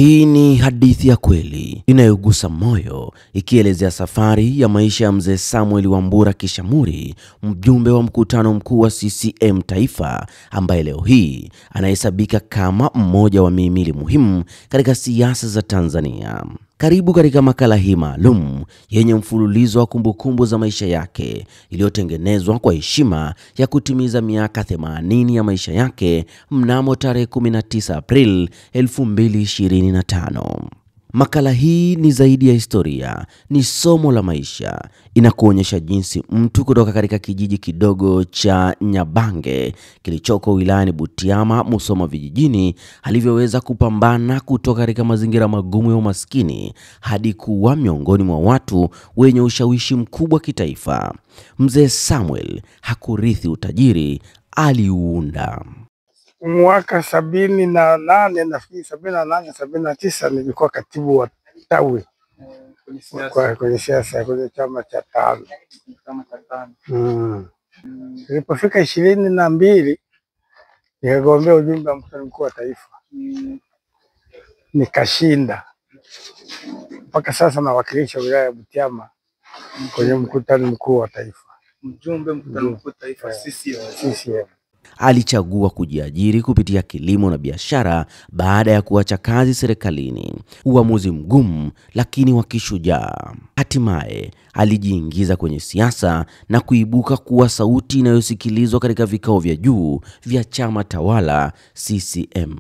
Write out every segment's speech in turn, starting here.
Hii ni hadithi ya kweli inayogusa moyo, ikielezea safari ya maisha ya mzee Samuel Wambura Kishamuri, mjumbe wa mkutano mkuu wa CCM Taifa, ambaye leo hii anahesabika kama mmoja wa mihimili muhimu katika siasa za Tanzania. Karibu katika makala hii maalum yenye mfululizo wa kumbukumbu za maisha yake, iliyotengenezwa kwa heshima ya kutimiza miaka 80 ya maisha yake mnamo tarehe 19 April 2025. Makala hii ni zaidi ya historia, ni somo la maisha. Inakuonyesha jinsi mtu kutoka katika kijiji kidogo cha Nyabange kilichoko wilayani Butiama, Musoma vijijini, alivyoweza kupambana kutoka katika mazingira magumu ya umaskini hadi kuwa miongoni mwa watu wenye ushawishi mkubwa kitaifa. Mzee Samuel hakurithi utajiri, aliuunda. Mwaka 78 nafikiri 78 79 nilikuwa katibu wa tawi kwenye siasa kwenye chama cha TANU. Nilipofika 22 nikagombea ujumbe wa mkutano mkuu wa taifa, nikashinda. Mpaka sasa nawakilisha wilaya ya Butiama kwenye mkutano mkuu wa taifa. Mjumbe mkutano mkuu wa taifa CCM. Alichagua kujiajiri kupitia kilimo na biashara baada ya kuacha kazi serikalini. Uamuzi mgumu lakini wa kishujaa. Hatimaye alijiingiza kwenye siasa na kuibuka kuwa sauti inayosikilizwa katika vikao vya juu vya chama tawala CCM.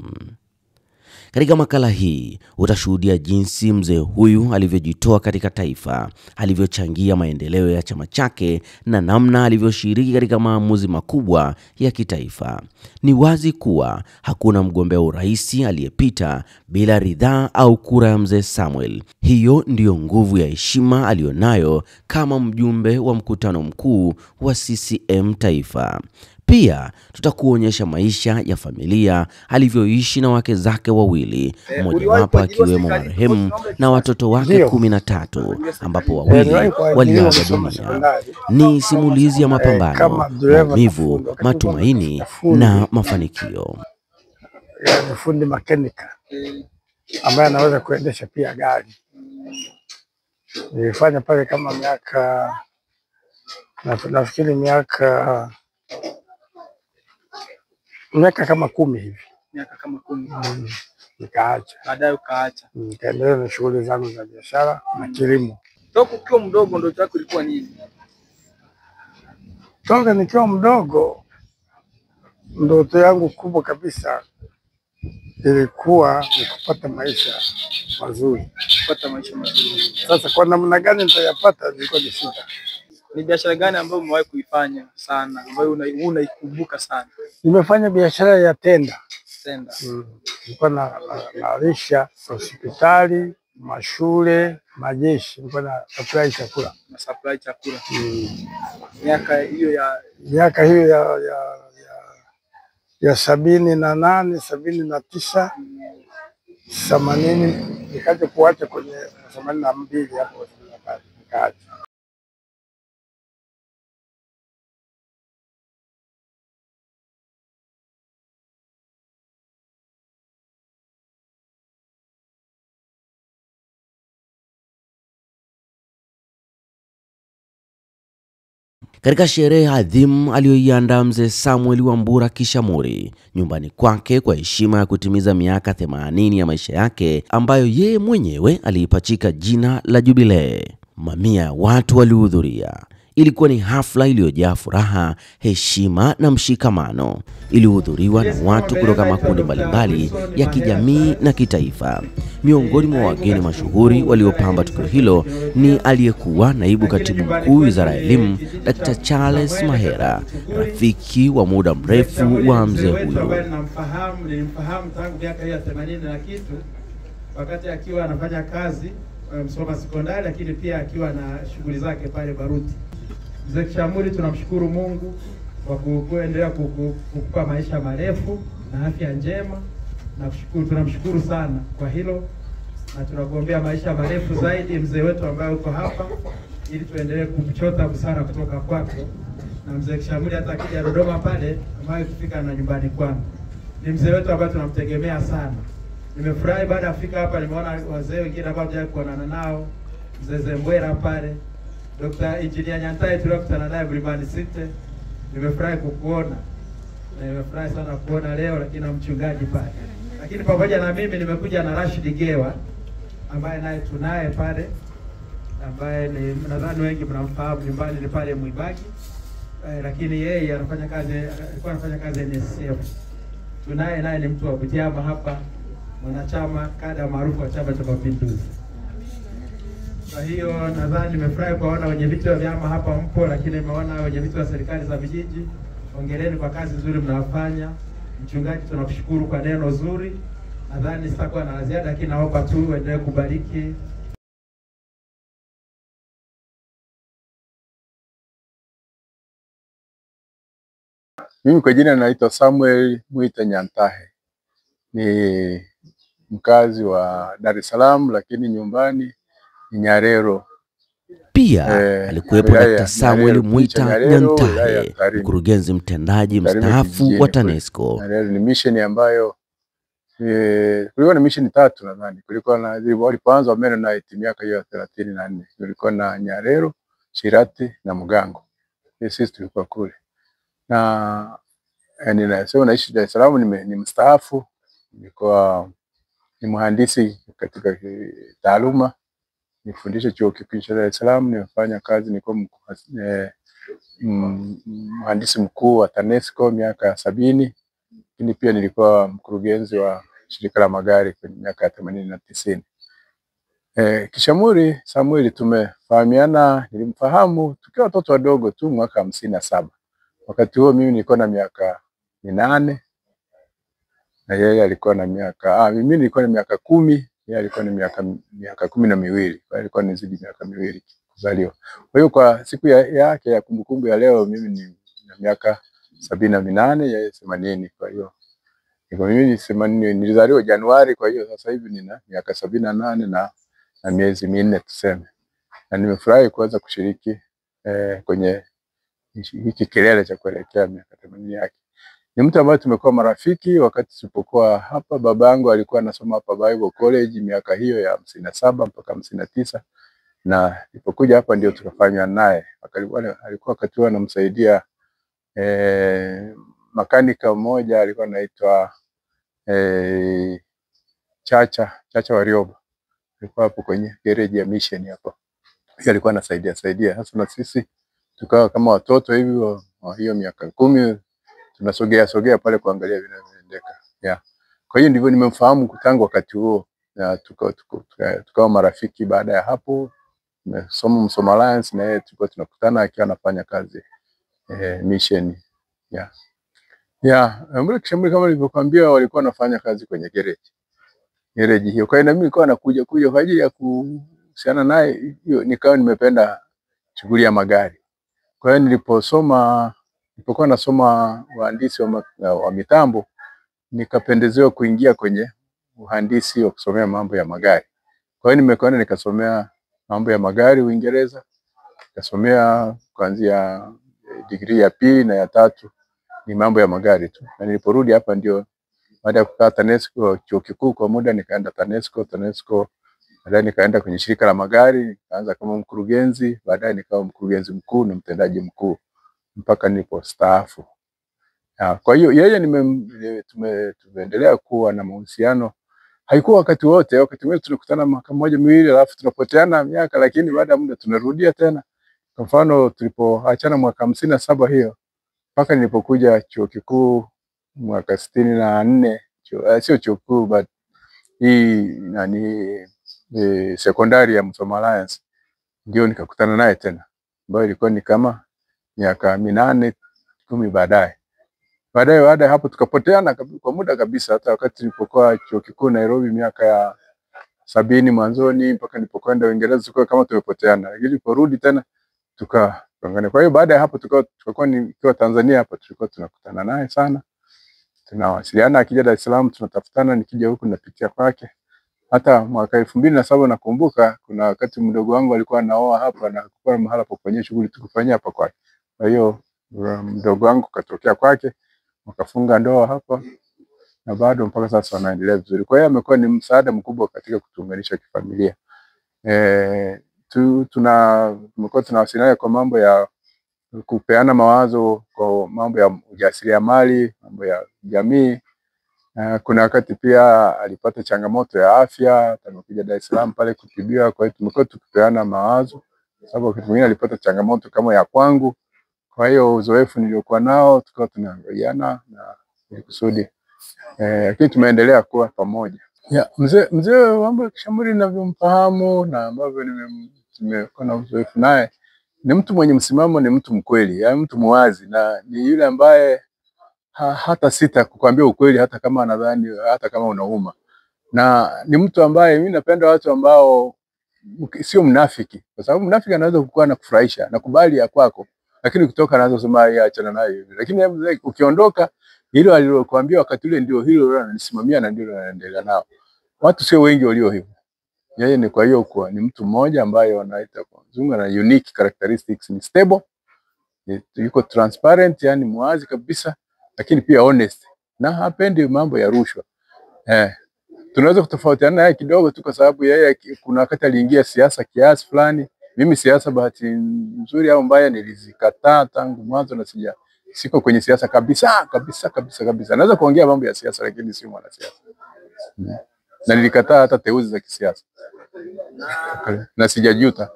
Katika makala hii utashuhudia jinsi mzee huyu alivyojitoa katika taifa, alivyochangia maendeleo ya chama chake na namna alivyoshiriki katika maamuzi makubwa ya kitaifa. Ni wazi kuwa hakuna mgombea urais aliyepita bila ridhaa au kura ya mzee Samuel. Hiyo ndiyo nguvu ya heshima aliyonayo kama mjumbe wa mkutano mkuu wa CCM Taifa. Pia tutakuonyesha maisha ya familia, alivyoishi na wake zake wawili, mmojawapo akiwemo marehemu na watoto wake 13, ambapo wawili waliaga dunia. Ni simulizi ya mapambano, maumivu, matumaini na mafanikio. Ni fundi mekanika ambaye anaweza kuendesha pia gari. Nilifanya pale kama nafikiri miaka kama 10 hivi. Miaka kama 10. Nikaacha. Baadaye ukaacha. Nikaendelea na shughuli zangu za biashara na kilimo. Toka ukiwa mdogo ndoto yako ilikuwa nini? Toka nikiwa mdogo ndoto yangu kubwa kabisa ilikuwa ni kupata maisha mazuri. Kupata maisha mazuri. Sasa kwa namna gani nitayapata ilikuwa ni shida. Ni biashara gani ambayo umewahi kuifanya sana, ambayo unaikumbuka sana? Nimefanya biashara ya tenda. Tenda. Nilikuwa nalisha hospitali, mashule, majeshi. Nilikuwa na supply chakula. Na supply chakula. Miaka hiyo ya 78, 79, 80 nikaja kuacha kwenye 82 hapo nikaacha. Katika sherehe adhimu aliyoiandaa mzee Samuel Wambura Kishamuri nyumbani kwake kwa heshima ya kutimiza miaka 80 ya maisha yake, ambayo yeye mwenyewe aliipachika jina la Jubilee, mamia ya watu walihudhuria. Ilikuwa ni hafla iliyojaa furaha, heshima na mshikamano. Ilihudhuriwa na watu kutoka makundi mbalimbali ya kijamii na kitaifa. Miongoni mwa wageni mashuhuri waliopamba tukio hilo ni aliyekuwa naibu katibu mkuu Wizara ya Elimu, Dr. Charles Mahera, rafiki wa muda mrefu wa mzee huyo. Nilimfahamu tangu miaka ya 80 na kitu, wakati akiwa anafanya kazi Musoma sekondari, lakini pia akiwa na shughuli zake pale Baruti. Mzee Kishamuri, tunamshukuru Mungu kwa kuendelea kukupa maisha marefu na afya njema, na tunamshukuru sana kwa hilo, na tunakuombea maisha marefu zaidi mzee wetu ambaye uko hapa, ili tuendelee kuchota busara kutoka kwako. Na mzee Kishamuri hata akija Dodoma pale ambaye kufika na nyumbani kwangu, ni mzee wetu ambaye tunamtegemea sana. Nimefurahi baada ya kufika hapa, nimeona wazee wengine ambao hatujawahi kuonana nao, Mzee Zembwera pale, Dr. Engineer Nyantae tulikutana naye Mlimani City. Nimefurahi kukuona. Na nimefurahi sana kuona leo lakini na mchungaji pale. Lakini pamoja na mimi nimekuja na Rashid Gewa ambaye naye tunaye pale, ambaye ni nadhani wengi mnamfahamu, nyumbani ni pale Mwibagi. Lakini yeye alikuwa anafanya kazi NSSF. Tunaye naye ni mtu wa Butiama hapa, mwanachama kada maarufu wa Chama cha Mapinduzi. Kwa hiyo nadhani nimefurahi kuona wenye viti wa vyama hapa mpo, lakini nimeona wenye viti wa serikali za vijiji. Hongereni kwa kazi nzuri mnayofanya. Mchungaji, tunakushukuru kwa neno zuri. Nadhani sitakuwa na ziada, lakini naomba tu uendelee kubariki. Mimi kwa jina naitwa Samuel Mwita Nyantahe. Ni mkazi wa Dar es Salaam lakini nyumbani ni Nyarero. Pia alikuwepo Dr. Samuel Mwita Nyantahe, mkurugenzi mtendaji mstaafu wa TANESCO. Nyarero ni mission ambayo kulikuwa na mission 3 nadhani. Kulikuwa na walipoanza Mennonite miaka hiyo 34. Kulikuwa na Nyarero, Shirati na Mugango. Sisi tulikuwa kule. Na ninasema naishi Dar es Salaam, ni mstaafu, ni mhandisi katika taaluma, nifundisha chuo kikuu cha Dar es Salaam, nimefanya kazi, nilikuwa mhandisi mkuu wa TANESCO miaka 70, lakini pia nilikuwa mkurugenzi wa shirika la magari kwenye miaka 80 na 90. Kishamuri Samuel tumefahamiana, nilimfahamu tukiwa watoto wadogo tu mwaka 57. Wakati huo mimi nilikuwa na miaka 8 na yeye alikuwa na miaka mimi nilikuwa na miaka 10, yeye alikuwa na miaka 12. Kwa hiyo alikuwa nizidi miaka 2 kuzaliwa. Kwa hiyo kwa siku yake ya kumbukumbu ya leo mimi ni na miaka 78, yeye 80. Kwa hiyo mimi ni 80, nilizaliwa Januari, kwa hiyo sasa hivi nina miaka 78 na miezi 4 tuseme. Na nimefurahi kuweza kushiriki kwenye hiki kilele cha kuelekea miaka 80 yake. Ni mtu ambaye tumekuwa marafiki wakati tulipokuwa hapa. Babangu alikuwa anasoma hapa Bible College miaka hiyo ya 57 mpaka 59, na nilipokuja hapa ndio tukafanya naye. Alikuwa wakati huo anamsaidia makanika mmoja alikuwa anaitwa Chacha Warioba. Alikuwa hapo kwenye garage ya Mission hapo. Yeye alikuwa anasaidia hasa, na sisi tukawa kama watoto hivi wa hiyo miaka 10 tunasogea pale kuangalia vinavyoendeka. Kwa hiyo ndivyo nimemfahamu tangu wakati huo, na tukawa marafiki. Baada ya hapo nimesoma Msoma Alliance na yeye tulikuwa tunakutana akiwa anafanya kazi Mission. Mbona Kishamuri kama nilivyokuambia walikuwa wanafanya kazi kwenye garage hiyo. Kwa hiyo na mimi nilikuwa nakuja kwa ajili ya kuhusiana naye, hiyo nikawa nimependa shughuli ya magari. Kwa hiyo nilipokuwa nasoma uhandisi wa mitambo, nikapendezewa kuingia kwenye uhandisi wa kusomea mambo ya magari. Kwa hiyo nimekwenda nikasomea mambo ya magari Uingereza, nikasomea kuanzia degree ya pili na ya 3 ni mambo ya magari tu. Na niliporudi hapa ndio baada ya kukaa TANESCO chuo kikuu kwa muda, nikaenda TANESCO, baadaye nikaenda kwenye shirika la magari, nikaanza kama mkurugenzi, baadaye nikawa mkurugenzi mkuu na mtendaji mkuu mpaka nilipostaafu. Kwa hiyo yeye tumeendelea kuwa na mahusiano. Haikuwa wakati wote, wakati mwingine tunakutana mwaka mmoja miwili alafu tunapoteana miaka, lakini baada ya muda tunarudia tena. Kwa mfano tulipoachana mwaka 57 hiyo, mpaka nilipokuja chuo kikuu mwaka 64, sio chuo kikuu but hii sekondari ya Msoma Alliance, ndio nikakutana naye tena, ambayo ilikuwa ni kama miaka 8 10 baadaye. Baada ya hapo tukapoteana kwa muda kabisa, hata wakati nilipokuwa chuo kikuu Nairobi miaka ya 70 mwanzoni mpaka nilipokwenda Uingereza tulikuwa kama tumepoteana, lakini niliporudi tena tukaungana. Kwa hiyo baada ya hapo tukakuwa nikiwa Tanzania hapa tulikuwa tunakutana naye sana. Tunawasiliana, akija Dar es Salaam tunatafutana, nikija huku napitia kwake. Hata mwaka 2007 nakumbuka kuna wakati mdogo wangu alikuwa anaoa hapa na kulikuwa mahala pa kufanyia shughuli tukufanyia hapa kwake. Kwa hiyo mdogo wangu katokea kwake, wakafunga ndoa hapa. na bado mpaka sasa wanaendelea vizuri. Kwa hiyo amekuwa ni msaada mkubwa katika kutuunganisha kifamilia. Tumekuwa tunawasiliana kwa mambo ya kupeana mawazo, kwa mambo ya ujasiriamali, mambo ya jamii. Kuna wakati pia alipata changamoto ya afya, amekuja Dar es Salaam pale kutibiwa. Kwa hiyo tumekuwa tukipeana mawazo, sababu wakati mwingine alipata changamoto kama ya kwangu. Kwa hiyo uzoefu niliokuwa nao tukawa tunaangaliana na ili kusudi lakini tumeendelea kuwa pamoja. Mzee Wambura Kishamuri ninavyomfahamu na ambavyo nimekuwa na uzoefu naye, ni mtu mwenye msimamo, ni mtu mkweli, yaani mtu muwazi, na ni yule ambaye hata sita kukwambia ukweli hata kama anadhani, hata kama unauma. Na ni mtu ambaye mimi napenda watu ambao sio mnafiki, kwa sababu mnafiki anaweza kukuwa na kufurahisha na kubali ya kwako, lakini kutoka anaanza kusema yeye achana naye. Lakini ukiondoka, hilo alilokuambia wakati ule ndio hilo analisimamia na ndio anaendelea nao. Watu sio wengi walio hivyo. Yeye ni kwa hiyo ni mtu mmoja ambaye wanaita kwa Zungu na unique characteristics, ni stable, yuko transparent, yani muwazi kabisa, lakini pia honest, na hapendi mambo ya rushwa. Tunaweza kutofautiana naye kidogo tu kwa sababu yeye kuna wakati aliingia siasa kiasi fulani. Mimi siasa bahati nzuri au mbaya nilizikataa tangu mwanzo, na siko kwenye siasa kabisa kabisa kabisa kabisa. Naweza kuongea mambo ya siasa lakini si mwanasiasa. Na nilikataa hata teuzi za kisiasa. Na sijajuta.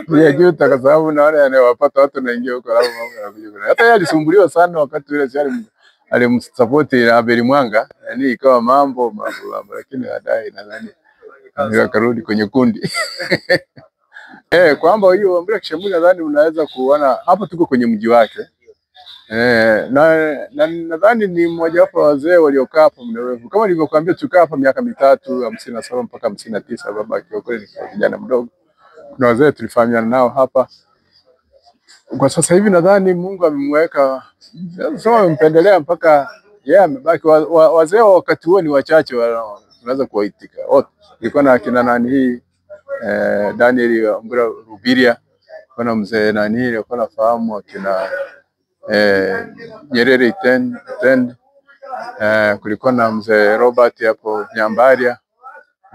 Sijajuta kwa sababu naona yanayowapata watu naingia huko alafu mambo yanakuja. Hata yeye alisumbuliwa sana wakati ule alimsupport Abel Mwanga, yani ikawa mambo, lakini baadaye nadhani akarudi kwenye kundi. Kwamba hiyo Wambura Kishamuri nadhani unaweza kuona hapo tuko kwenye mji wake. Na nadhani ni mmoja wapo wazee waliokaa hapo muda mrefu. Kama nilivyokuambia tukaa hapa miaka mitatu, 57 mpaka 59, baba akiwa kweli kijana mdogo. Kuna wazee tulifahamiana nao hapa. Kwa sasa hivi nadhani Mungu amemweka, sio amempendelea mpaka yeye amebaki. Wazee wa wakati huo ni wachache tunaweza kuwaitika wote. Ilikuwa na kina nani hii Daniel Wambura Rubiria, kuna mzee nani hii alikuwa nafahamu, akina Nyerere Itende, kulikuwa na mzee Robert hapo Nyambaria,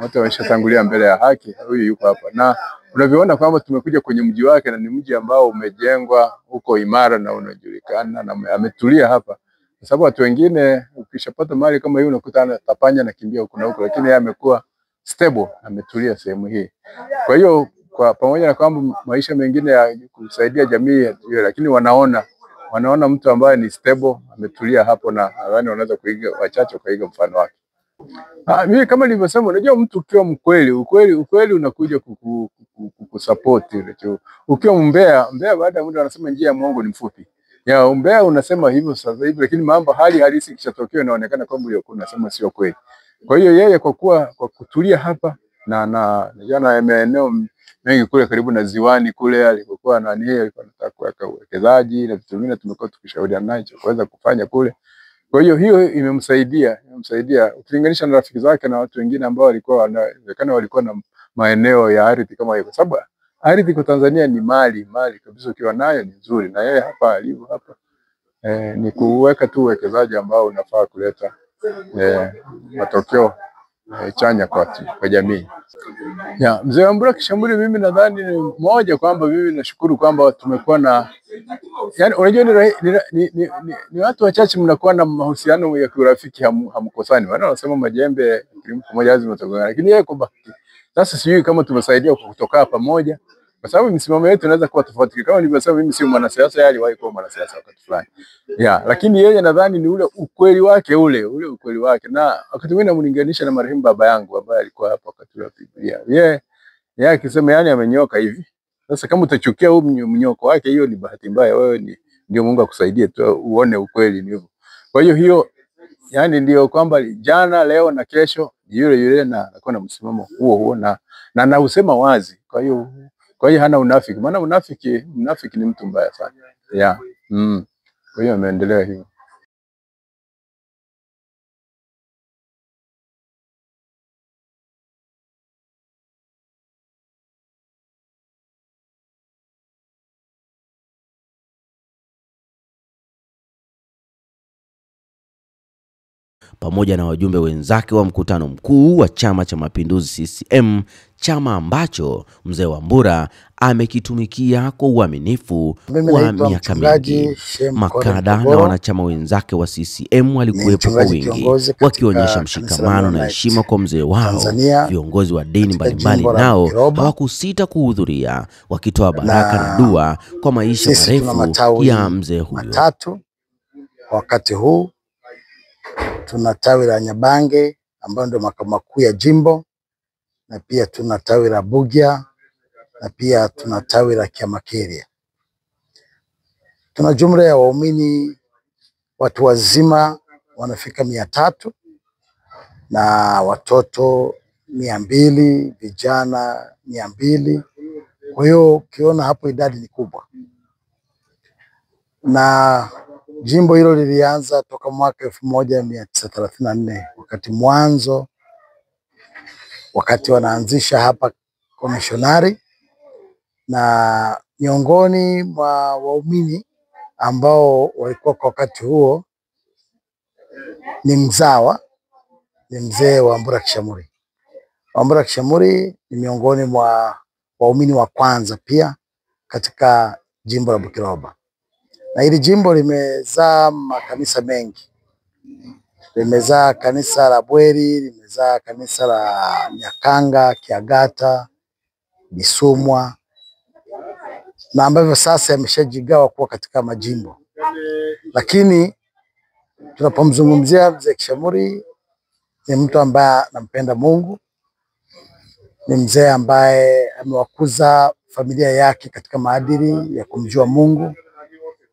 wote wameshatangulia mbele ya haki. Huyu yuko hapa, na unavyoona kwamba tumekuja kwenye mji wake, na ni mji ambao umejengwa huko imara na unajulikana, na ametulia hapa. Kwa sababu watu wengine ukishapata mali kama hiyo unakuta anatapanya na kimbia huko na huko, lakini yeye amekuwa stable, ametulia sehemu hii. Kwa hiyo kwa pamoja na kwamba maisha mengine ya kusaidia jamii, lakini wanaona mtu ambaye ni stable, ametulia hapo, na nadhani wanaweza kuiga, wachache kuiga mfano wake. Mimi kama nilivyosema, unajua mtu ukiwa mkweli, ukweli unakuja kukusupport ile tu. Ukiwa mbea baada ya muda wanasema njia ya Mungu ni mfupi. Ya mbea unasema hivyo sasa hivi, lakini mambo hali halisi kishatokea inaonekana kwamba uliokuwa unasema sio kweli. Kwa hiyo yeye kwa kutulia hapa na jana maeneo mengi kule karibu na ziwani kule alikokuwa nani, alikuwa anataka kuweka uwekezaji na vitu vingine, tumekuwa tukishauriana naye cha kuweza kufanya kule. Kwa hiyo imemsaidia ukilinganisha na rafiki zake na watu wengine ambao walikuwa na maeneo ya ardhi kama hiyo, kwa sababu ardhi kwa Tanzania ni mali kabisa, ukiwa nayo ni nzuri. Na yeye hapa alivyo hapa ni kuweka tu uwekezaji ambao unafaa kuleta matokeo chanya kwa jamii. Mzee Wambura Kishamuri, mimi nadhani ni mmoja kwamba mimi nashukuru kwamba tumekuwa na, yani unajua ni watu wachache mnakuwa na mahusiano ya kirafiki, hamkosani. Wanasema majembe pamoja lazima mtagongana, lakini yeye kwa bahati sasa sijui kama tumesaidia kutoka pamoja, kwa sababu msimamo wetu inaweza kuwa tofauti. Kama nilivyosema, mimi si mwanasiasa, yeye aliwahi kuwa mwanasiasa wakati fulani. Lakini yeye nadhani ni ule ukweli wake, ule ukweli wake, na wakati mwingine namulinganisha na marehemu baba yangu ambaye alikuwa hapa wakati wa Biblia. Yeye akisema yani amenyoka hivi. Sasa kama utachukia huu mnyoko wake, hiyo ni bahati mbaya. Wewe ndio Mungu akusaidie tu uone ukweli ni hivyo. Kwa hiyo yani ndio kwamba jana, leo na kesho yule na anakuwa na msimamo huo na usema wazi. Kwa hiyo hana unafiki, maana unafiki ni mtu mbaya sana. Kwa hiyo ameendelea hivyo. pamoja na wajumbe wenzake wa mkutano mkuu wa Chama cha Mapinduzi CCM, chama ambacho mzee Wambura amekitumikia kwa uaminifu kwa miaka mingi. Makada na wanachama wenzake wa CCM walikuwepo kwa wingi, wakionyesha mshikamano na heshima kwa mzee wao. Viongozi wa dini mbalimbali nao hawakusita kuhudhuria, wakitoa baraka na dua kwa maisha marefu ya mzee huyo. Wakati huu tuna tawi la Nyabange ambayo ndio makao makuu ya jimbo, na pia tuna tawi la Bugia, na pia tuna tawi la Kiamakeria. Tuna jumla ya waumini watu wazima wanafika 300 na watoto 200, vijana 200. Kwa hiyo ukiona hapo idadi ni kubwa. Na jimbo hilo lilianza toka mwaka 1934 wakati wanaanzisha hapa komishonari, na miongoni mwa waumini ambao walikuwa kwa wakati huo ni mzawa, ni mzee Wambura Kishamuri. Wambura Kishamuri ni miongoni mwa waumini wa kwanza pia katika jimbo la Bukiroba. Na hili jimbo limezaa makanisa mengi. Limezaa kanisa la Bweri, limezaa kanisa la Nyakanga, Kiagata, Bisumwa, na ambavyo sasa yameshajigawa kuwa katika majimbo. Lakini tunapomzungumzia mzee Kishamuri, ni mtu ambaye anampenda Mungu, ni mzee ambaye amewakuza familia yake katika maadili ya kumjua Mungu.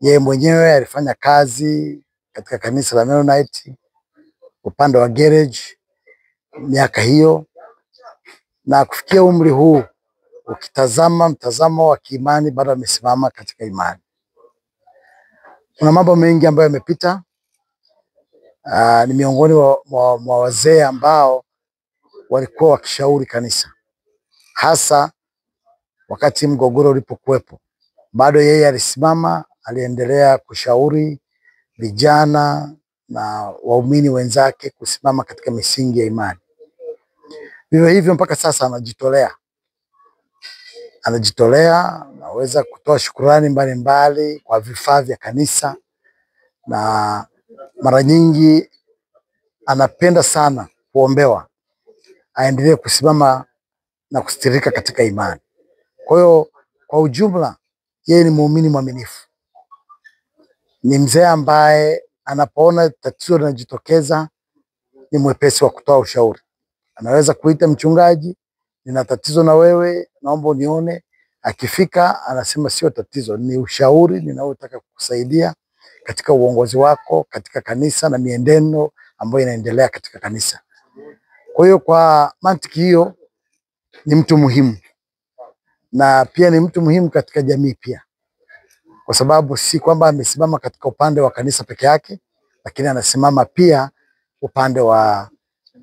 Yeye mwenyewe alifanya kazi katika kanisa la Mennonite upande wa garage miaka hiyo, na kufikia umri huu ukitazama mtazamo wa kiimani bado amesimama katika imani. Kuna mambo mengi ambayo yamepita. Ni miongoni mwa wazee ambao walikuwa wakishauri kanisa, hasa wakati mgogoro ulipokuwepo. Bado yeye alisimama, aliendelea kushauri vijana na waumini wenzake kusimama katika misingi ya imani. Vivyo hivyo mpaka sasa anajitolea, anaweza kutoa shukrani mbalimbali kwa vifaa vya kanisa, na mara nyingi anapenda sana kuombewa aendelee kusimama na kustirika katika imani. Kwa hiyo kwa ujumla yeye ni muumini mwaminifu. Ni mzee ambaye anapoona tatizo linajitokeza ni mwepesi wa kutoa ushauri. Anaweza kuita mchungaji, nina tatizo na wewe, naomba unione. Akifika anasema sio tatizo, ni ushauri ninaotaka kukusaidia katika uongozi wako katika kanisa na mienendo ambayo inaendelea katika kanisa. Kwa hiyo kwa mantiki hiyo ni mtu muhimu, na pia ni mtu muhimu katika jamii pia, kwa sababu si kwamba amesimama katika upande wa kanisa peke yake, lakini anasimama pia upande wa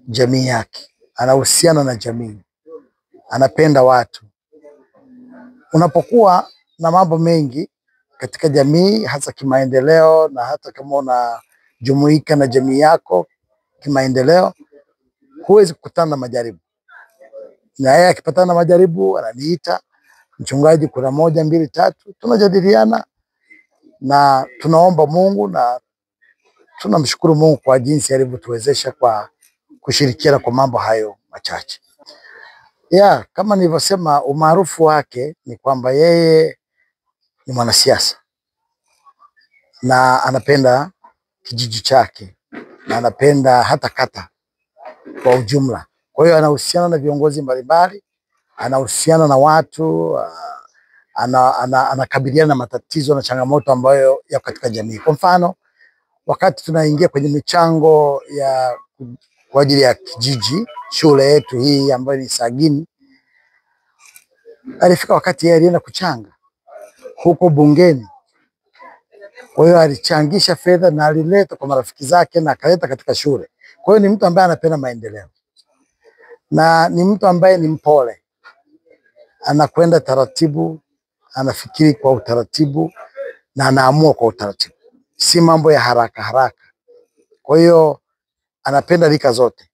jamii yake. Anahusiana na jamii, anapenda watu. Unapokuwa na mambo mengi katika jamii, hasa kimaendeleo, na hata kama unajumuika na jamii yako kimaendeleo, huwezi kukutana na majaribu. Na yeye akipatana na majaribu ananiita, mchungaji, kuna 1, 2, 3, tunajadiliana na tunaomba Mungu, na tunamshukuru Mungu kwa jinsi alivyotuwezesha kwa kushirikiana kwa mambo hayo machache. Kama nilivyosema, umaarufu wake ni kwamba yeye ni mwanasiasa na anapenda kijiji chake na anapenda hata kata kwa ujumla. Kwa hiyo anahusiana na viongozi mbalimbali, anahusiana na watu, anakabiliana na matatizo na changamoto ambayo yako katika jamii. Kwa mfano, wakati tunaingia kwenye michango kwa ajili ya kijiji, shule yetu hii ambayo ni Sagini, alifika wakati yeye alienda kuchanga huko bungeni. Kwa hiyo alichangisha fedha na alileta kwa marafiki zake na akaleta katika shule. Kwa hiyo ni mtu ambaye anapenda maendeleo, na ni mtu ambaye ni mpole, anakwenda taratibu, anafikiri kwa utaratibu na anaamua kwa utaratibu, si mambo ya haraka haraka. Kwa hiyo anapenda rika zote,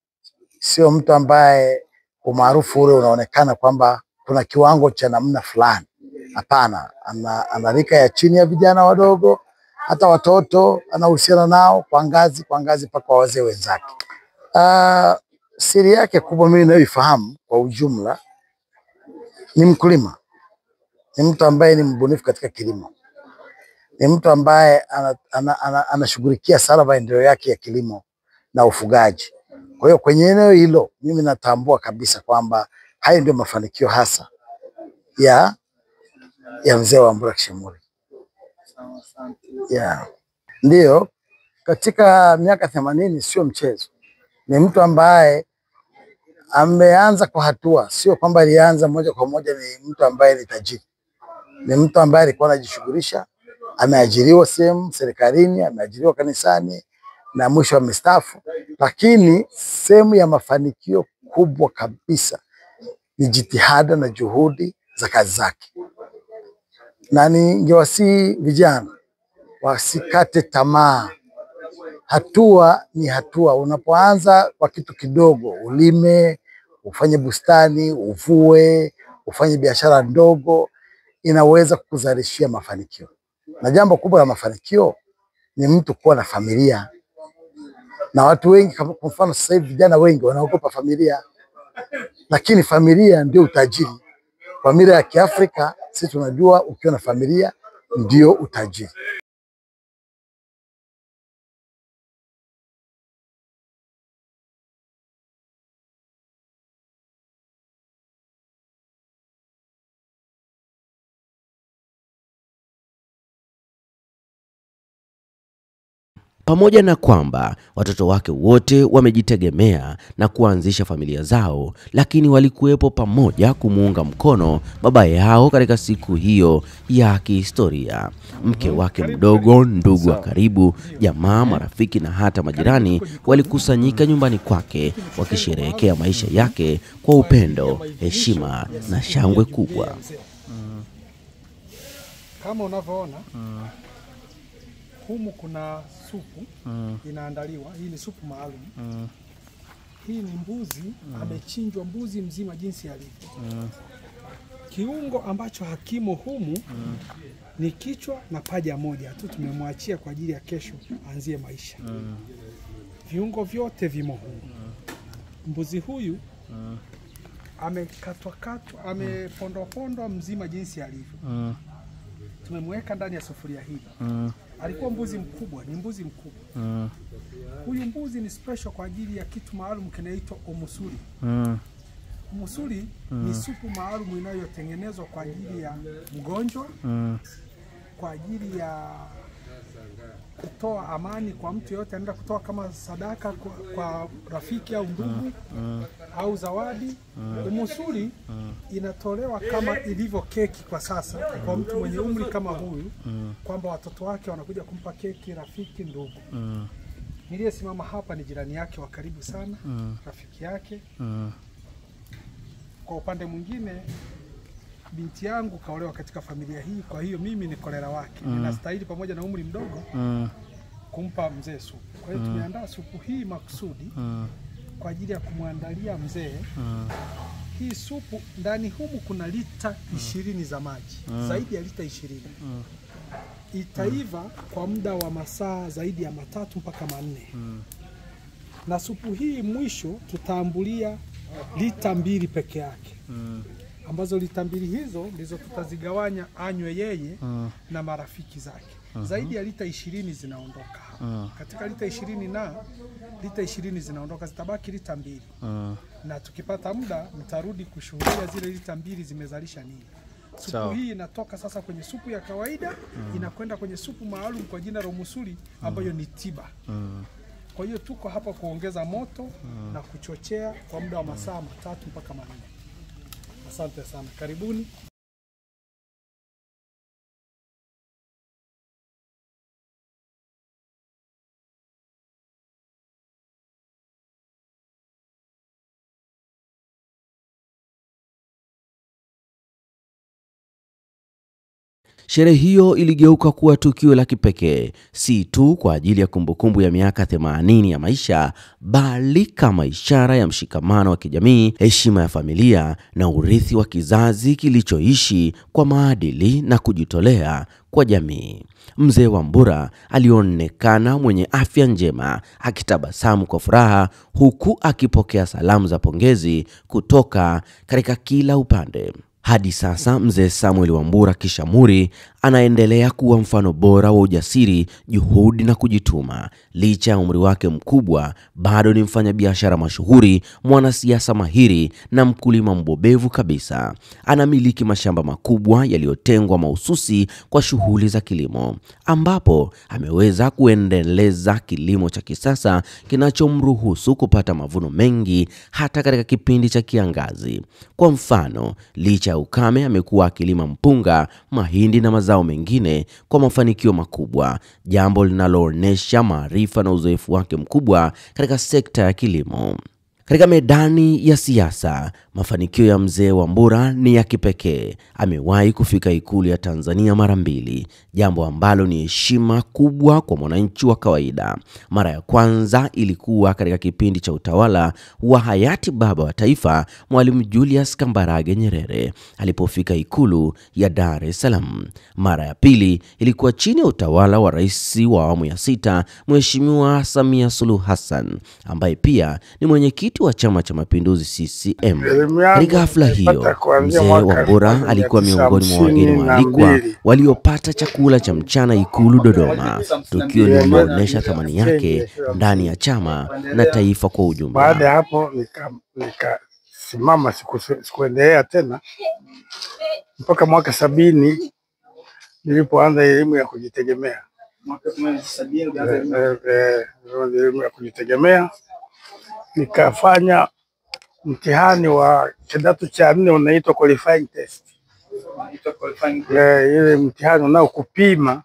sio mtu ambaye umaarufu ule unaonekana kwamba kuna kiwango cha namna fulani. Hapana, ana rika ya chini ya vijana wadogo, hata watoto anahusiana nao kwa ngazi mpaka wazee wenzake. Siri yake kubwa mimi ninayoifahamu kwa ujumla ni mkulima. Ni mtu ambaye ni mbunifu katika kilimo. Ni mtu ambaye anashughulikia sana maendeleo yake ya kilimo na ufugaji. Kwa hiyo kwenye eneo hilo mimi natambua kabisa kwamba hayo ndio mafanikio hasa ya mzee Wambura Kishemure. Ndio, katika miaka 80 sio mchezo. Ni mtu ambaye ameanza kwa hatua, sio kwamba alianza moja kwa moja. Ni mtu ambaye ni tajiri. Ni mtu ambaye alikuwa anajishughulisha, ameajiriwa sehemu serikalini, ameajiriwa kanisani na mwisho amestaafu. Lakini sehemu ya mafanikio kubwa kabisa ni jitihada na juhudi za kazi zake. Na ningewasihi vijana wasikate tamaa. Hatua ni hatua. Unapoanza kwa kitu kidogo, ulime, ufanye bustani, uvue, ufanye biashara ndogo, inaweza kukuzalishia mafanikio. Na jambo kubwa la mafanikio ni mtu kuwa na familia. Na watu wengi, kwa mfano sasa hivi vijana wengi wanaogopa familia, lakini familia ndio utajiri. Familia ya Kiafrika sisi tunajua ukiwa na familia ndio utajiri. Pamoja na kwamba watoto wake wote wamejitegemea na kuanzisha familia zao, lakini walikuwepo pamoja kumuunga mkono baba yao katika siku hiyo ya kihistoria. Mke wake mdogo, ndugu wa karibu, jamaa, marafiki na hata majirani walikusanyika nyumbani kwake wakisherehekea maisha yake kwa upendo, heshima na shangwe kubwa. Kama unavyoona, humu kuna supu inaandaliwa. Hii ni supu maalum. Hii ni mbuzi amechinjwa, mbuzi mzima jinsi alivyo. Kiungo ambacho hakimo humu ni kichwa na paja moja tu, tumemwachia kwa ajili ya kesho anzie maisha. Viungo vyote vimo humu. Mbuzi huyu amekatwa, amepondwa mzima jinsi alivyo. Tumemweka ndani ya sufuria hii. Alikuwa mbuzi mkubwa, ni mbuzi mkubwa. Huyu mbuzi ni special kwa ajili ya kitu maalum kinaitwa omusuri. Omusuri ni supu maalum inayotengenezwa kwa ajili ya mgonjwa, kwa ajili ya kutoa amani kwa mtu yote, anaenda kutoa kama sadaka kwa rafiki au ndugu au zawadi. Omusuri inatolewa kama ilivyo keki kwa sasa kwa mtu mwenye umri kama huyu, kwamba watoto wake wanakuja kumpa keki, rafiki, ndugu. Niliyesimama hapa ni jirani yake wa karibu sana, rafiki yake. Kwa upande mwingine, binti yangu kaolewa katika familia hii, kwa hiyo mimi ni kolera wake. Ninastahili pamoja na umri mdogo kumpa mzee supu. Kwa hiyo tumeandaa supu hii makusudi kwa ajili ya kumwandalia mzee. Hii supu ndani humu kuna lita 20 za maji, zaidi ya lita 20. Itaiva kwa muda wa masaa zaidi ya 3 mpaka 4. Na supu hii mwisho tutaambulia lita 2 peke yake. Ambazo lita 2 hizo ndizo tutazigawanya anywe yeye na marafiki zake. Zaidi ya lita 20 zinaondoka. Katika lita 20 na lita 20 zinaondoka, zitabaki lita 2. Na tukipata muda nitarudi kushuhudia zile lita 2 zimezalisha nini. Supu hii inatoka sasa kwenye supu ya kawaida inakwenda kwenye supu maalum kwa jina la omusuri ambayo ni tiba. Kwa hiyo tuko hapa kuongeza moto na kuchochea kwa muda wa masaa 3 mpaka 4. Asante sana. Karibuni. Sherehe hiyo iligeuka kuwa tukio la kipekee, si tu kwa ajili ya kumbukumbu ya miaka 80 ya maisha, bali kama ishara ya mshikamano wa kijamii, heshima ya familia na urithi wa kizazi kilichoishi kwa maadili na kujitolea kwa jamii. Mzee Wambura alionekana mwenye afya njema, akitabasamu kwa furaha huku akipokea salamu za pongezi kutoka katika kila upande. Hadi sasa Mzee Samuel Wambura Kishamuri anaendelea kuwa mfano bora wa ujasiri, juhudi na kujituma. Licha ya umri wake mkubwa, bado ni mfanyabiashara mashuhuri, mwanasiasa mahiri na mkulima mbobevu kabisa. Anamiliki mashamba makubwa yaliyotengwa mahususi kwa shughuli za kilimo, ambapo ameweza kuendeleza kilimo cha kisasa kinachomruhusu kupata mavuno mengi hata katika kipindi cha kiangazi. Kwa mfano, licha ya ukame amekuwa akilima mpunga, mahindi na mazao mengine kwa mafanikio makubwa, jambo linaloonyesha maarifa na uzoefu wake mkubwa katika sekta ya kilimo. Katika medani ya siasa, mafanikio ya Mzee Wambura ni ya kipekee. Amewahi kufika Ikulu ya Tanzania mara 2, jambo ambalo ni heshima kubwa kwa mwananchi wa kawaida. Mara ya kwanza ilikuwa katika kipindi cha utawala wa hayati baba wa taifa Mwalimu Julius Kambarage Nyerere alipofika Ikulu ya Dar es Salaam. Mara ya pili ilikuwa chini ya utawala wa rais wa awamu ya 6 Mheshimiwa Samia Suluhu Hassan, ambaye pia ni mwenyekiti wa Chama cha Mapinduzi CCM. Katika hafla hiyo, Mzee Wambura alikuwa miongoni mwa wageni waalikwa waliopata chakula cha mchana Ikulu Dodoma, tukio lililoonyesha thamani yake ndani ya chama na taifa kwa ujumla. Baada ya hapo nikasimama, sikuendelea tena mpaka mwaka 70 nilipoanza elimu ya kujitegemea. Mwaka 70 ulianza elimu ya kujitegemea. Nikafanya mtihani wa kidato cha 4 unaitwa qualifying test. Ile mtihani unao kupima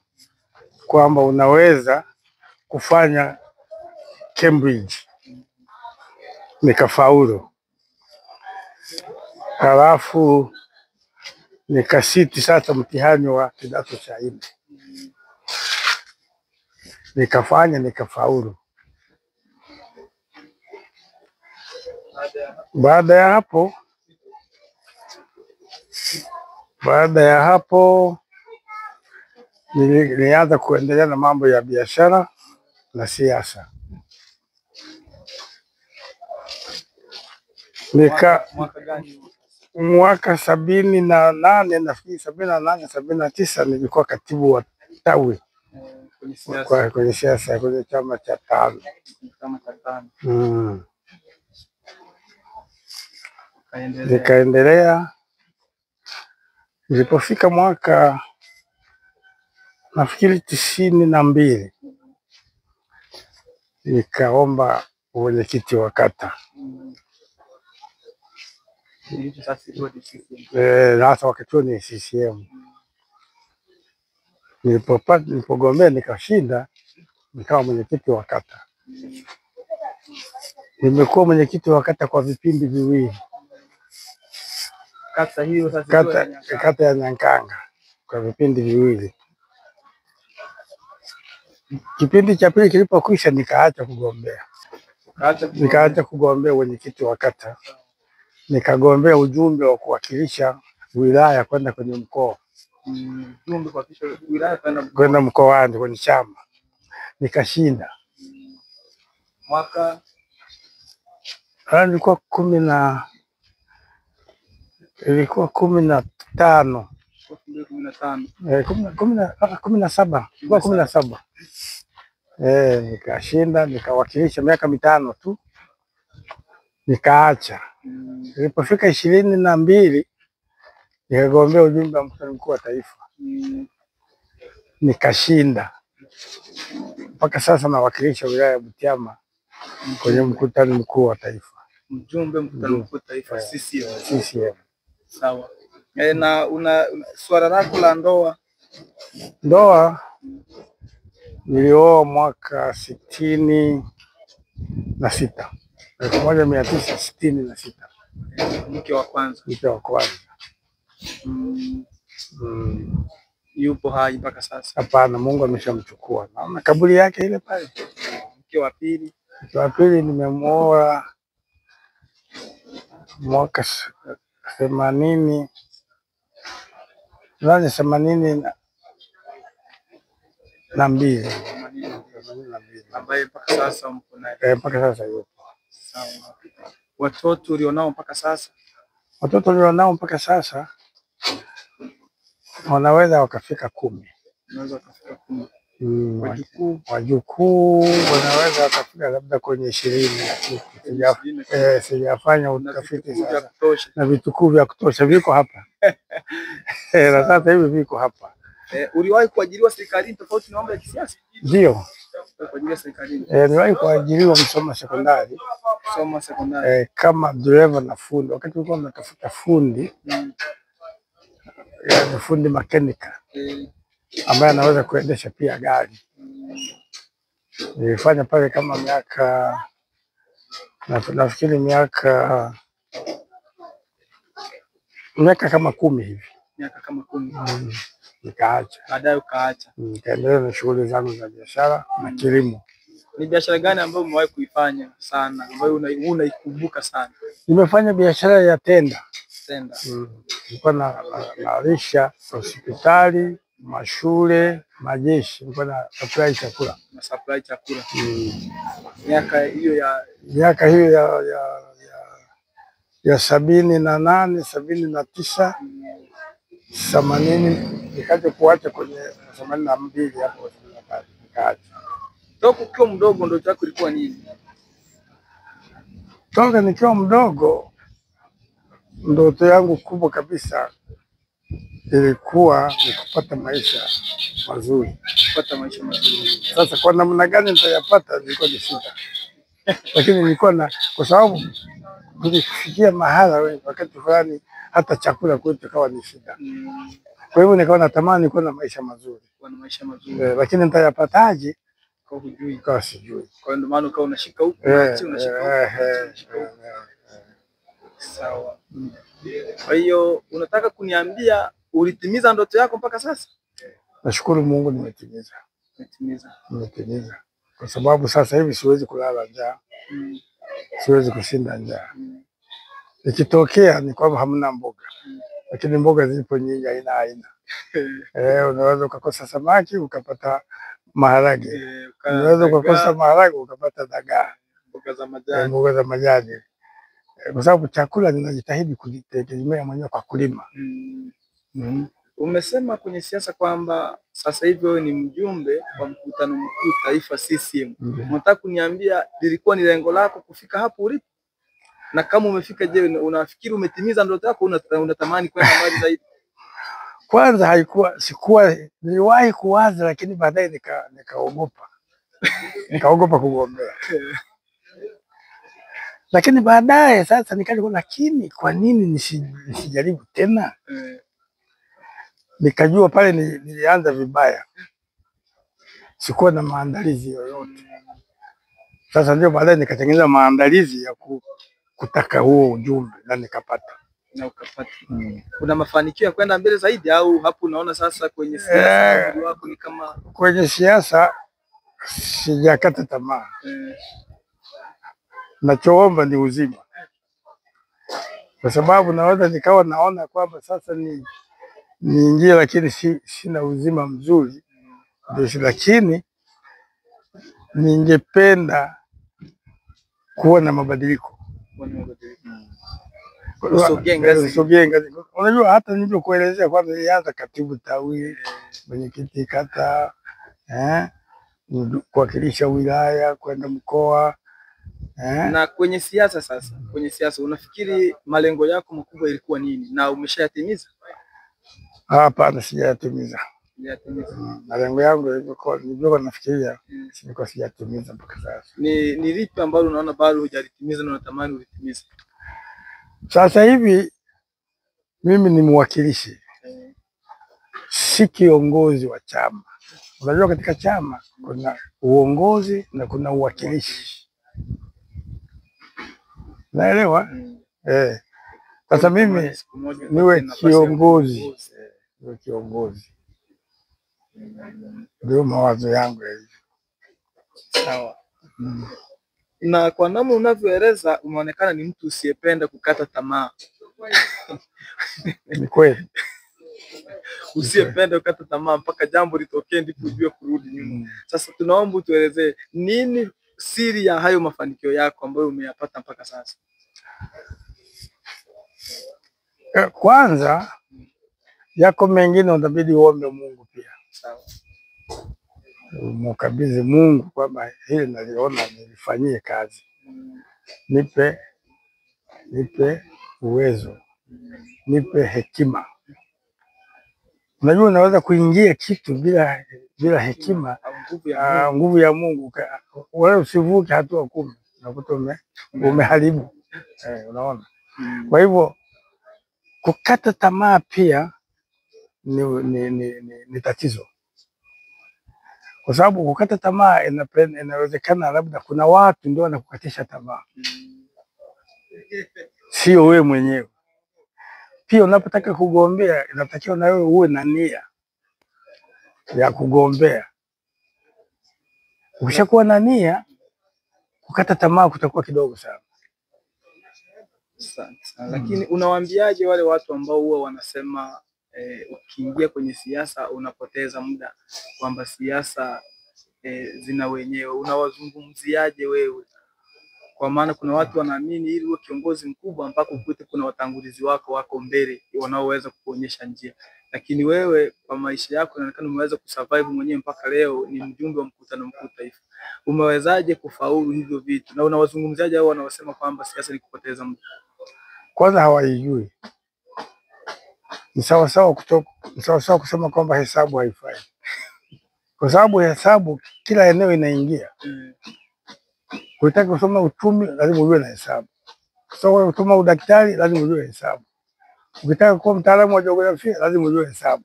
kwamba unaweza kufanya Cambridge. Nikafaulu. Halafu nikasiti sasa mtihani wa kidato cha 4. Nikafaulu. Baada ya hapo nilianza kuendelea na mambo ya biashara na siasa. Mwaka 78 nafikiri 78 79 nilikuwa katibu wa tawi kwenye siasa, kwenye chama cha TANU. Nikaendelea. Nilipofika mwaka nafikiri 92 nikaomba mwenyekiti wa kata. Sasa wakati huo ni CCM. Nilipogombea nikashinda, nikawa mwenyekiti wa kata. Nimekuwa mwenyekiti wa kata kwa vipindi viwili. Kata hiyo sasa kata ya Nyankanga kwa vipindi viwili. Kipindi cha pili kilipokwisha nikaacha kugombea. Nikaacha kugombea mwenyekiti wa kata. Nikagombea ujumbe wa kuwakilisha wilaya kwenda kwenye mkoa. Ujumbe kuwakilisha wilaya kwenda mkoani kwenye chama. Nikashinda. Mwaka ilikuwa 15. 2015. 17. Nikashinda, nikawakilisha miaka 5 tu. Nikaacha. Nilipofika 22 nikagombea ujumbe wa mkutano mkuu wa taifa. Nikashinda. Mpaka sasa nawakilisha wilaya ya Butiama kwenye mkutano mkuu wa taifa. Mjumbe mkutano mkuu wa taifa CCM. Sawa. Na una swala lako la ndoa? Ndoa nilioa mwaka 66. 1966. Mke wa kwanza. Mke wa kwanza. Yupo hai mpaka sasa? Hapana, Mungu ameshamchukua. Naona kaburi yake ile pale. Mke wa pili? Mke wa pili nimemuoa mwaka 80 nadhani 82 ambaye mpaka sasa mko naye? Mpaka sasa yupo. Sawa. Watoto ulionao mpaka sasa? Watoto ulionao mpaka sasa wanaweza wakafika 10. Unaweza wakafika 10. Wajukuu wanaweza wakafika labda kwenye 20. Sijafanya utafiti sasa, na vitukuu vya kutosha viko hapa na sasa hivi viko hapa. Uliwahi kuajiriwa serikalini tofauti na mambo ya kisiasa? Ndio. Kuajiriwa serikalini? Niliwahi kuajiriwa Msoma sekondari. Msoma sekondari. Kama dereva na fundi. Wakati nilikuwa natafuta fundi, yaani fundi makanika ambaye anaweza kuendesha pia gari. Nilifanya pale kama miaka, nafikiri miaka kama 10 hivi. Miaka kama 10. Nikaacha. Baadaye ukaacha. Nikaendelea na shughuli zangu za biashara na kilimo. Ni biashara gani ambayo umewahi kuifanya sana, ambayo unaikumbuka sana? Nimefanya biashara ya tenda. Tenda. Nilikuwa nalisha hospitali, mashule, majeshi. Nilikuwa na supply chakula. Na supply chakula. Miaka hiyo ya 78, 79, 80, nikaja kuacha kwenye 82 hapo nikaacha. Toka ukiwa mdogo ndoto yako ilikuwa nini? Toka nikiwa mdogo ndoto yangu kubwa kabisa ilikuwa ni kupata maisha mazuri. Kupata maisha mazuri. Sasa kwa namna gani nitayapata ilikuwa ni shida. Lakini nilikuwa kwa sababu nilifikia mahala wakati fulani hata chakula kwetu kawa ni shida. Kwa hivyo nikawa natamani kuwa na maisha mazuri. Kuwa na maisha mazuri. Lakini nitayapataje? Kwa hujui. Kwa sijui. Kwa ndio maana ukawa unashika huko, unashika huko. Sawa. Kwa hiyo unataka kuniambia ulitimiza ndoto yako mpaka sasa? Nashukuru Mungu nimetimiza. Nimetimiza. Kwa sababu sasa hivi siwezi kulala njaa. Siwezi kushinda njaa. Ikitokea ni kwamba hamna mboga. Lakini mboga zipo nyingi aina. Unaweza ukakosa samaki ukapata maharage. Unaweza ukakosa maharage ukapata dagaa. Mboga za majani. Kwa sababu chakula ninajitahidi kujitegemea mwenyewe kwa kulima. Umesema kwenye siasa kwamba sasa hivi wewe ni mjumbe wa mkutano mkuu taifa CCM. Unataka kuniambia lilikuwa ni lengo lako kufika hapo ulipo? Na kama umefika, je, unafikiri umetimiza ndoto yako? Unatamani kwenda mbali zaidi? Kwanza niliwahi kuwaza, lakini baadaye nikaogopa. Nikaogopa kugombea. Lakini baadaye sasa nikaja, lakini kwa nini nisijaribu tena? Nikajua pale nilianza vibaya. Sikuwa na maandalizi yoyote. Sasa ndio baadaye nikatengeneza maandalizi ya kutaka huo ujumbe na nikapata. Na ukapata. Kuna mafanikio ya kwenda mbele zaidi au hapo unaona sasa kwenye siasa wako ni kama? Kwenye siasa sijakata tamaa. Nachoomba ni uzima. Kwa sababu naweza nikawa naona kwamba sasa niingie, lakini sina uzima mzuri. Lakini ningependa kuona mabadiliko. Unajua hata nilivyokuelezea kwamba nilianza katibu tawi, mwenyekiti kata, kuwakilisha wilaya, kwenda mkoa. Na kwenye siasa sasa, unafikiri malengo yako makubwa ilikuwa nini na umeshayatimiza? Hapana, sijayatimiza. Malengo yangu nilikuwa nafikiria sikuwa sijatimiza mpaka sasa. Ni lipi ambalo unaona bado hujalitimiza na unatamani ulitimize? Sasa hivi mimi ni mwakilishi, si kiongozi wa chama. Unajua katika chama kuna uongozi na kuna uwakilishi. Naelewa? Sasa mimi niwe kiongozi. Ndio mawazo yangu ya hivyo. Sawa. Na kwa namna unavyoeleza umeonekana ni mtu usiyependa kukata tamaa. Ni kweli. Usiyependa kukata tamaa mpaka jambo litokee ndipo ujue kurudi nyuma. Sasa tunaomba utuelezee nini siri ya hayo mafanikio yako ambayo umeyapata mpaka sasa? Kwanza yako mengine unabidi uombe Mungu pia. Sawa. Mkabidhi Mungu kwamba hili naliona nilifanyie kazi. Nipe uwezo. Nipe hekima. Unajua unaweza kuingia kitu bila hekima, nguvu ya Mungu. Wewe usivuke hatua 10 unakuta umeharibu. Unaona? Kwa hivyo kukata tamaa pia ni tatizo. Kwa sababu kukata tamaa inawezekana labda kuna watu ndio wanakukatisha tamaa. Sio wewe mwenyewe. Pia unapotaka kugombea inatakiwa na wewe uwe na nia ya kugombea. Ukishakuwa na nia, kukata tamaa kutakuwa kidogo sana. Lakini unawaambiaje wale watu ambao huwa wanasema ukiingia kwenye siasa unapoteza muda, kwamba siasa zina wenyewe? Unawazungumziaje wewe? Kwa maana kuna watu wanaamini ili uwe kiongozi mkubwa mpaka ukute kuna watangulizi wako mbele wanaoweza kukuonyesha njia. Lakini wewe kwa maisha yako inaonekana umeweza kusurvive mwenyewe mpaka leo ni mjumbe wa mkutano mkuu taifa. Umewezaje kufaulu hivyo vitu? Na unawazungumziaje hao wanaosema kwamba siasa ni kupoteza muda? Kwanza hawaijui. Ni sawa sawa kusema kwamba hesabu haifai. Kwa sababu hesabu kila eneo inaingia. Ukitaka kusoma uchumi lazima ujue na hesabu. Ukitaka kusoma udaktari lazima ujue hesabu. Ukitaka kuwa mtaalamu wa jiografia lazima ujue hesabu.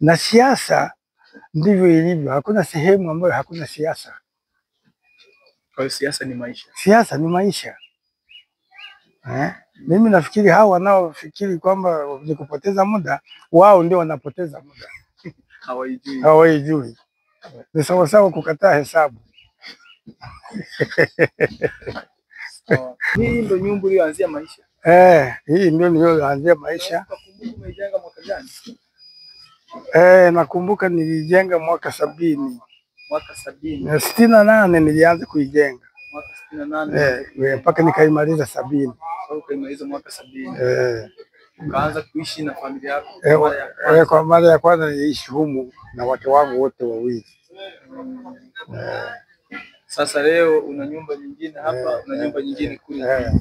Na siasa ndivyo ilivyo. Hakuna sehemu ambayo hakuna siasa. Kwa hiyo siasa ni maisha. Siasa ni maisha. Mimi nafikiri hao wanaofikiri kwamba ni kupoteza muda, wao ndio wanapoteza muda. Hawaijui. Ni sawa sawa kukataa hesabu. Hii ndio nyumba iliyoanzia maisha. Hii ndio niliyoanzia maisha. Umejenga mwaka gani? Nakumbuka nilijenga mwaka 70. Mwaka 70. 68 nilianza kuijenga. Mwaka 68. Mpaka nikaimaliza 70. Ukaimaliza mwaka 70. Ukaanza kuishi na familia yako kwa mara ya kwanza niliishi humu na wake wangu wote wawili. Sasa leo una nyumba nyingine hapa, una nyumba nyingine kule.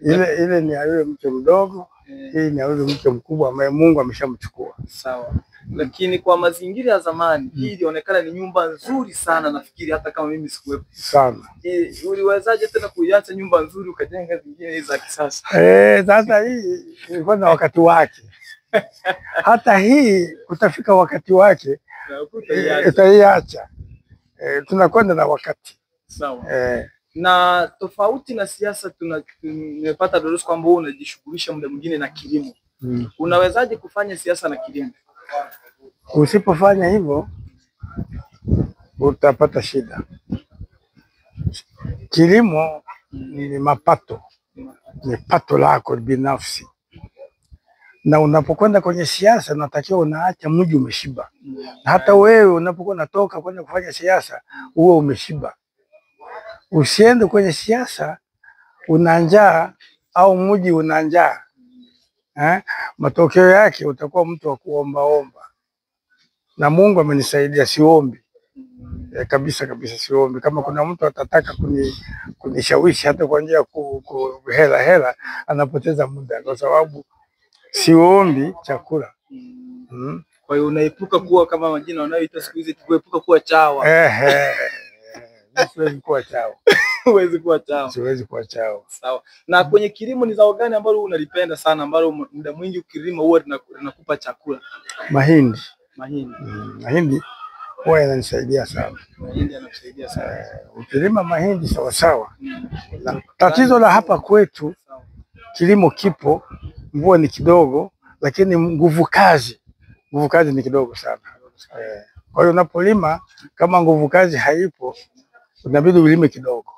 Ile ni yule mke mdogo, hii ni yule mke mkubwa ambaye Mungu ameshamchukua. Sawa. Lakini kwa mazingira ya zamani hii ilionekana ni nyumba nzuri sana, nafikiri hata kama mimi sikuwepo. Sana. Uliwezaje tena kuiacha nyumba nzuri ukajenga zingine hizi za kisasa? Sasa hii ilikuwa na wakati wake. Hata hii kutafika wakati wake utaiacha. Tunakwenda na wakati. Sawa. Na tofauti na siasa tumepata dodoso kwamba wewe unajishughulisha muda mwingine na kilimo. Unawezaje kufanya siasa na kilimo? Usipofanya hivyo utapata shida. Kilimo ni mapato. Ni pato lako binafsi. Na unapokwenda kwenye siasa unatakiwa unaacha mji umeshiba. Na hata wewe unapokuwa unatoka kwenda kufanya siasa uwe umeshiba. Usiende kwenye siasa una njaa au mji una njaa. Matokeo yake utakuwa mtu wa kuomba. Na Mungu amenisaidia siombi. Kabisa siombi. Kama kuna mtu atataka kunishawishi hata kwa njia hela anapoteza muda kwa sababu siombi chakula. Kwa hiyo unaepuka kuwa kama majina wanayoita siku hizi, kuepuka kuwa chawa. Siwezi kuwa chawa. Huwezi kuwa chawa. Siwezi kuwa chawa. Sawa. Na kwenye kilimo ni zao gani ambalo unalipenda sana ambalo muda mwingi ukilima huwa linakupa chakula? Mahindi. Mahindi huwa yananisaidia sana. Mahindi yanakusaidia sana. Ukilima mahindi sawa sawa. Tatizo la hapa kwetu kilimo kipo, mvua ni kidogo, lakini nguvu kazi ni kidogo sana. Kwa hiyo unapolima kama nguvu kazi haipo, unabidi ulime kidogo,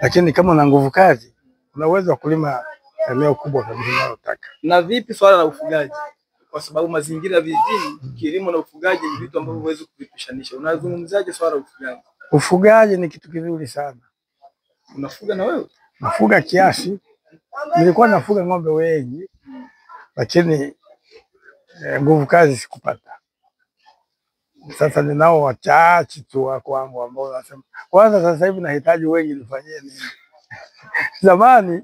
lakini kama una nguvu kazi una uwezo wa kulima eneo kubwa kabisa unalotaka. Na vipi swala la ufugaji? Kwa sababu mazingira ya vijijini, kilimo na ufugaji ni vitu ambavyo huwezi kuvipishanisha. Unazungumzaje swala la ufugaji? Ufugaji ni kitu kizuri sana. Unafuga na wewe? Nafuga kiasi. Nilikuwa nafuga ng'ombe wengi, lakini nguvu kazi sikupata. Sasa ninao wachache tu wa kwangu ambao nasema kwanza, sasa hivi nahitaji wengi, nifanyie nini? Zamani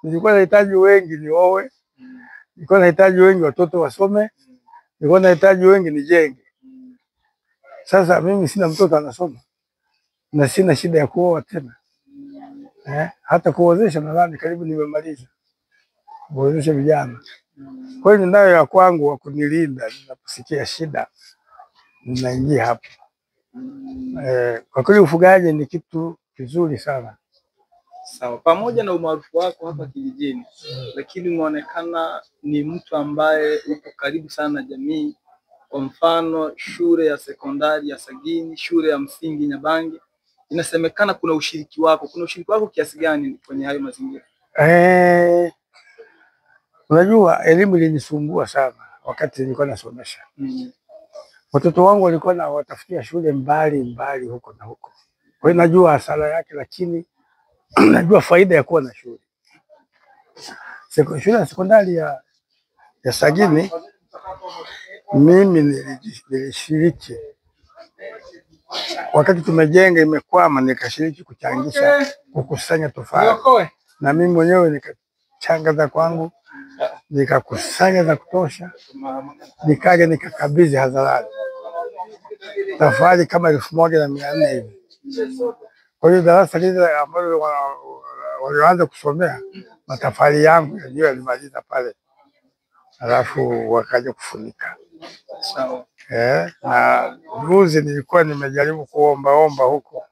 nilikuwa nahitaji wengi nioe, nilikuwa nahitaji wengi watoto wasome, nilikuwa nahitaji wengi nijenge. Sasa mimi sina mtoto anasoma na sina shida ya kuoa tena. Hata kuozesha nadhani karibu nimemaliza kuozesha vijana. Kwa hiyo ninayo ya kwangu wa kunilinda ninaposikia shida, ninaingia hapo. Kwa kweli ufugaji ni kitu kizuri sana. Sawa, pamoja na umaarufu wako hapa kijijini, lakini umeonekana ni mtu ambaye uko karibu sana na jamii. Kwa mfano shule ya sekondari ya Sagini, shule ya msingi Nyabange, inasemekana kuna ushiriki wako. Kuna ushiriki wako kiasi gani kwenye hayo mazingira? Unajua elimu ilinisumbua sana wakati nilikuwa nasomesha. Watoto wangu walikuwa na watafutia shule mbali mbali huko na huko. Kwa hiyo najua hasara yake, lakini najua faida ya kuwa na shule. Shule ya sekondari ya Sagini mimi nilishiriki. Wakati tumejenga imekwama, nikashiriki kuchangisha kukusanya tofali. Na mimi mwenyewe nikachanga za kwangu, nikakusanya za kutosha, nikaja nikakabidhi hadharani tofali kama 1400 hivi. Kwa hiyo darasa lile ambalo walioanza kusomea matofali yangu ndio yalimaliza pale, alafu wakaja kufunika. Sawa. Na juzi nilikuwa nimejaribu kuomba huko,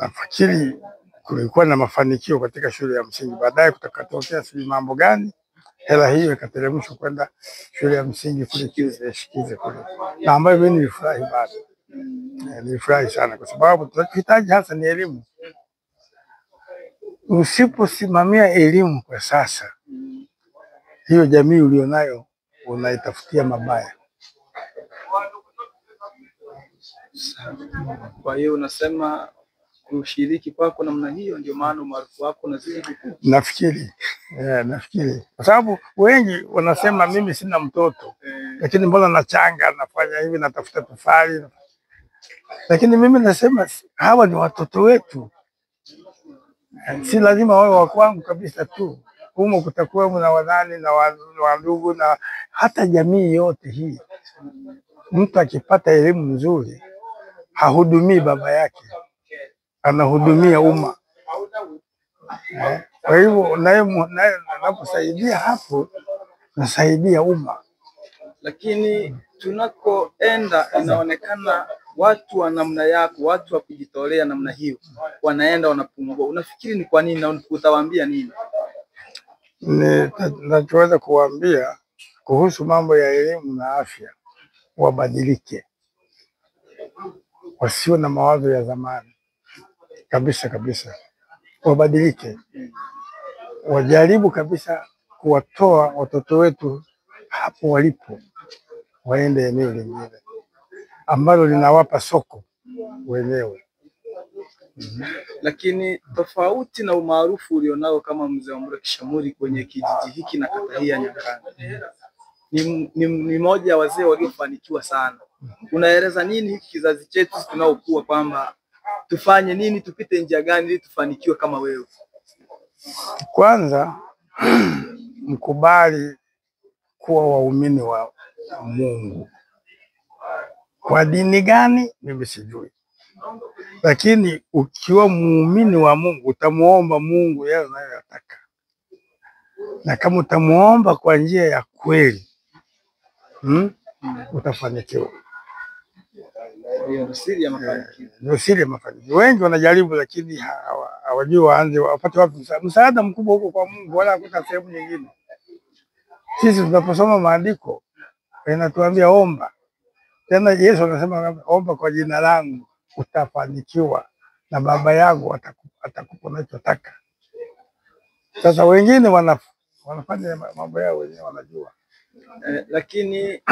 nafikiri kulikuwa na mafanikio katika shule ya msingi. Baadaye kutakatokea sijui mambo gani, hela hiyo ikateremshwa kwenda shule ya msingi kule Shikize kule, na ambayo mimi nilifurahi bado. Nilifurahi sana kwa sababu tunachohitaji hasa ni elimu. Usiposimamia elimu kwa sasa, hiyo jamii ulionayo unaitafutia mabaya. Kwa hiyo unasema kushiriki kwako namna hiyo ndio maana umaarufu wako unazidi kukua? Nafikiri. Nafikiri. Kwa sababu wengi wanasema mimi sina mtoto, lakini mbona nachanga, nafanya hivi, natafuta tofali. Lakini mimi nasema hawa ni watoto wetu. Si lazima wawe wa kwangu kabisa tu. Humo kutakuwa na wadhani na wandugu na hata jamii yote hii. Mtu akipata elimu nzuri hahudumii baba yake, anahudumia umma. Kwa hivyo naye anaposaidia hapo, nasaidia umma. Lakini tunakoenda inaonekana watu wa namna yako, watu wa kujitolea namna hiyo wanaenda wanapungua. Unafikiri ni kwa nini na utawaambia nini? Nachoweza kuwaambia kuhusu mambo ya elimu na afya, wabadilike, wasiwe na mawazo ya zamani kabisa kabisa. Wabadilike, wajaribu kabisa kuwatoa watoto wetu hapo walipo, waende eneo lingine ambalo linawapa soko wenyewe. Lakini tofauti na umaarufu ulionao kama Mzee Wambura Kishamuri kwenye kijiji hiki na kata hii ya Nyakanga, ni moja ya wazee waliofanikiwa sana. Unaeleza nini hiki kizazi chetu tunaokuwa kwamba tufanye nini, tupite njia gani ili tufanikiwe kama wewe? Kwanza mkubali kuwa waumini wa Mungu. Kwa dini gani mimi sijui, lakini ukiwa muumini wa Mungu utamuomba Mungu yale unayotaka, na kama utamuomba kwa njia ya kweli utafanikiwa. Ndio siri ya mafanikio. Ndio siri ya mafanikio. Wengi wanajaribu lakini hawajui waanze wapate wapi msaada mkubwa huko kwa Mungu, wala hakuna sehemu nyingine. Sisi tunaposoma maandiko inatuambia omba. Tena Yesu anasema omba kwa jina langu utafanikiwa na Baba yangu atakupa unachotaka. Sasa wengine wanafanya mambo yao wenyewe wanajua. Lakini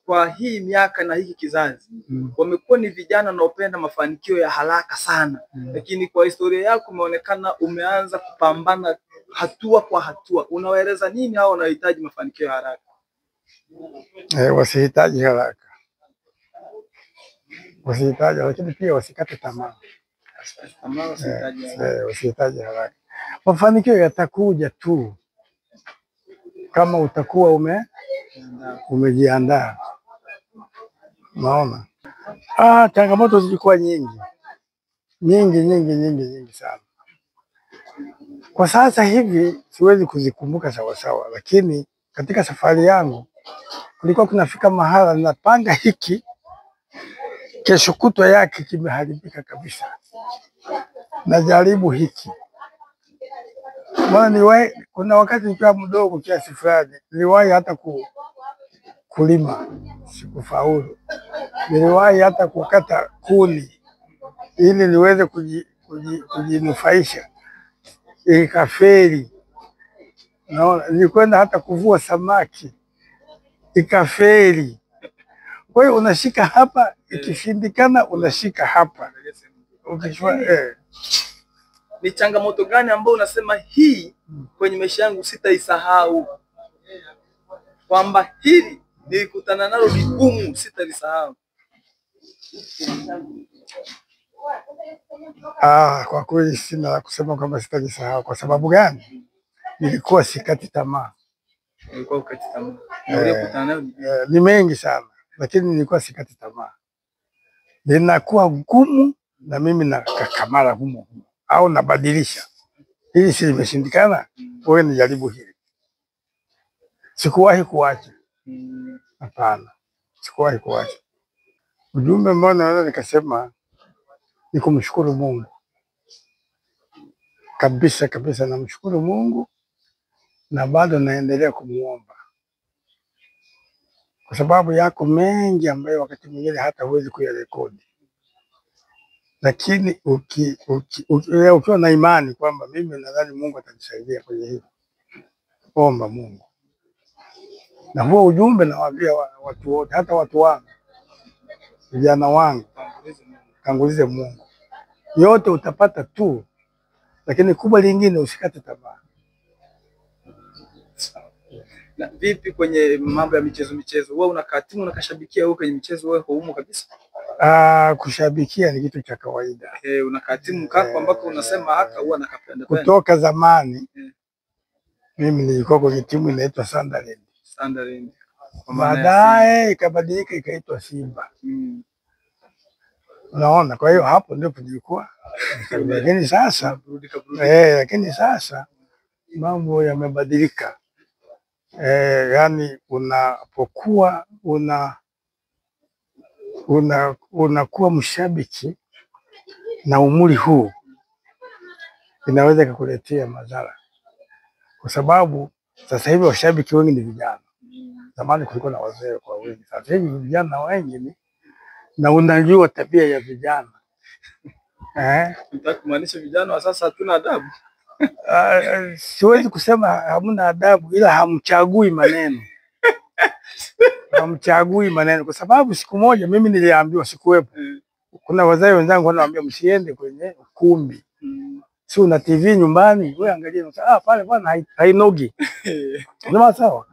kwa hii miaka na hiki kizazi wamekuwa ni vijana wanaopenda mafanikio ya haraka sana. Lakini kwa historia yako umeonekana umeanza kupambana hatua kwa hatua. Unawaeleza nini hao wanahitaji mafanikio ya haraka? Wasihitaji haraka. Wasihitaji, lakini pia wasikate tamaa. Wasihitaji haraka. Mafanikio yatakuja tu kama utakuwa umejiandaa. Naona changamoto zilikuwa nyingi sana. Kwa sasa hivi siwezi kuzikumbuka sawasawa, lakini katika safari yangu kulikuwa kunafika mahala napanga hiki, kesho kutwa yake kimeharibika kabisa. Najaribu hiki. Kuna wakati nikiwa mdogo kiasi fulani niliwahi hata kulima, sikufaulu. Niliwahi hata kukata kuni ili niweze kujinufaisha, ikafeli. Naona nilikwenda hata kuvua samaki, ikafeli. Kwa hiyo unashika hapa, ikishindikana unashika hapa. Ni changamoto gani ambayo unasema hii kwenye maisha yangu sitaisahau, kwamba hili nilikutana nalo ni gumu, sitalisahau? Kwa kweli sina la kusema kwamba sitalisahau. Kwa sababu gani? Nilikuwa sikati tamaa. Nilikuwa ukati tamaa. Ni mengi sana, lakini nilikuwa sikati tamaa. Linakuwa gumu na mimi nakakamara humo au nabadilisha. Hili si limeshindikana, wewe nijaribu hili. Sikuwahi kuacha. Hapana. Sikuwahi kuacha. Ujumbe ambao naweza nikasema ni kumshukuru Mungu. Kabisa kabisa namshukuru Mungu na bado naendelea kumuomba. Kwa sababu yako mengi ambayo wakati mwingine hata huwezi kuyarekodi. Lakini ukiwa na imani kwamba mimi nadhani Mungu atanisaidia kwenye hilo, omba Mungu. Na huo ujumbe nawaambia watu wote, hata watu wangu, vijana wangu, tangulize Mungu. Yote utapata tu, lakini kubwa lingine usikate tamaa. Na vipi kwenye mambo ya michezo? Wewe unakaa timu unakashabikia wewe kwenye michezo, wewe humo kabisa? Kushabikia ni kitu cha kawaida. Unakaa timu kako ambako unasema haka huwa nakapenda. Kutoka zamani mimi nilikuwa kwenye timu inaitwa Sunderland. Baadaye ikabadilika ikaitwa Simba. Unaona, kwa hiyo hapo ndipo nilikuwa. Lakini sasa mambo yamebadilika. Yani unapokuwa unakuwa mshabiki na umri huu inaweza kukuletea madhara, kwa sababu sasa hivi washabiki wengi ni vijana. Zamani kulikuwa na wazee kwa wengi, sasa hivi vijana wengi na unajua tabia ya vijana. Nataka kumaanisha vijana wa sasa hatuna adabu? Siwezi kusema hamna adabu, ila hamchagui maneno. Hamchagui maneno, kwa sababu siku moja mimi niliambiwa, sikuwepo. Kuna wazee wenzangu wanaambia msiende kwenye ukumbi. Si una TV nyumbani, wewe angalia pale bwana hainogi. Ndio sawa.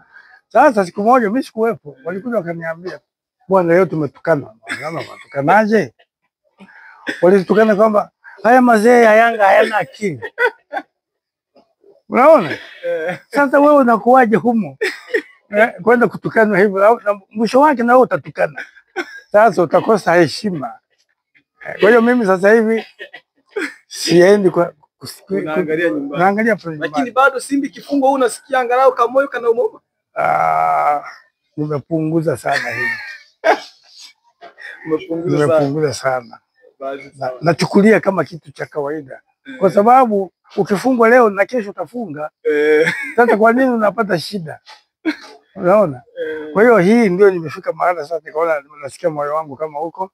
Sasa siku moja mimi sikuwepo, walikuja wakaniambia, bwana leo tumetukana. Tukanaje? Walitukana kwamba haya mazee ya Yanga hayana akili. Unaona? Sasa wewe unakuaje humo? Kwenda kutukana hivyo, mwisho wake na wewe utatukana. Sasa utakosa heshima. Kwa hiyo mimi sasa hivi siendi unaangalia nyumbani. Naangalia pale nyumbani. Lakini bado Simba kifungwa unasikia angalau kamoyo kana umoja? Nimepunguza sana hivi. Nimepunguza sana. Nachukulia kama kitu cha kawaida. Kwa sababu ukifungwa leo na kesho utafunga. Sasa kwa nini unapata shida? Unaona? Kwa hiyo hii ndio nimefika mahali sasa nikaona nasikia moyo wangu kama huko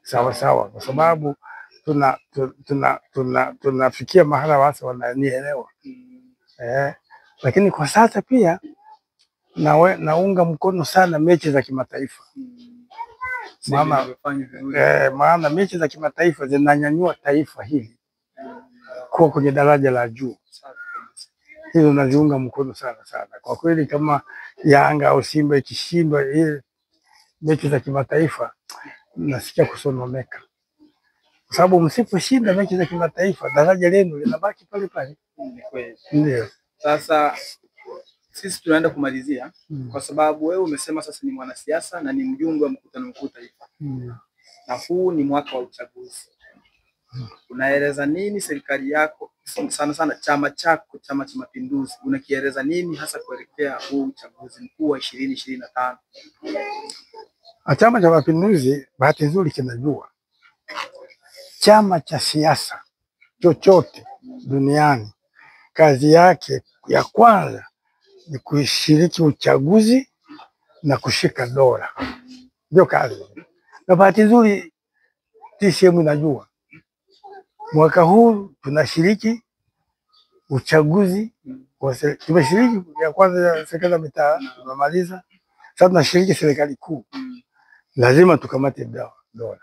sawa sawa, kwa sababu tunafikia mahala watu wananielewa. Lakini kwa sasa pia naunga mkono sana mechi za kimataifa. Maana mechi za kimataifa zinanyanyua taifa hili kuwa kwenye daraja la juu. Hizo naziunga mkono sana sana. Kwa kweli kama Yanga au Simba ikishindwa ile mechi za kimataifa, nasikia kusononeka. Kwa sababu msiposhinda mechi za kimataifa, daraja lenu linabaki pale pale. Ndio. Sasa sisi tunaenda kumalizia kwa sababu wewe umesema sasa ni mwanasiasa na ni mjumbe wa mkutano mkuu taifa. Na huu ni mwaka wa uchaguzi. Unaeleza nini serikali yako, sana sana chama chako, Chama cha Mapinduzi, unakieleza nini hasa kuelekea huu uchaguzi mkuu wa 2025? Chama cha Mapinduzi bahati nzuri kinajua chama cha siasa chochote duniani kazi yake ya kwanza ni kushiriki uchaguzi na kushika dola. Ndio kazi. Na bahati nzuri CCM inajua mwaka huu tunashiriki uchaguzi. Tumeshiriki ya kwanza ya serikali ya mitaa, tumemaliza. Sasa tunashiriki serikali kuu. Lazima tukamate dola.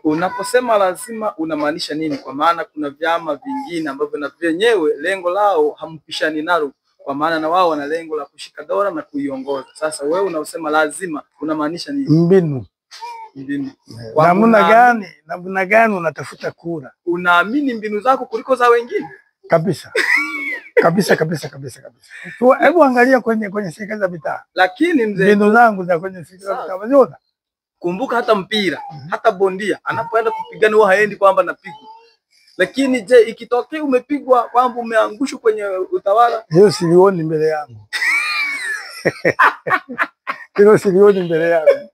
Unaposema lazima unamaanisha nini? Kwa maana kuna vyama vingine ambavyo na vyenyewe lengo lao hampishani nalo, kwa maana na wao wana lengo la kushika dola na kuiongoza. Sasa wewe unaosema lazima unamaanisha nini? Mbinu. Namna gani unatafuta kura? Unaamini mbinu zako kuliko za wengine? Kabisa. Kabisa. Hebu angalia kwenye serikali za mitaa. Lakini mzee, mbinu zangu za kwenye serikali za mitaa unaziona? Kumbuka hata mpira, hata bondia anapoenda kupigana huwa haendi kwamba napigwa. Lakini je, ikitokea umepigwa kwamba umeangushwa kwenye utawala, hiyo silioni mbele yangu. Hilo silioni mbele yangu.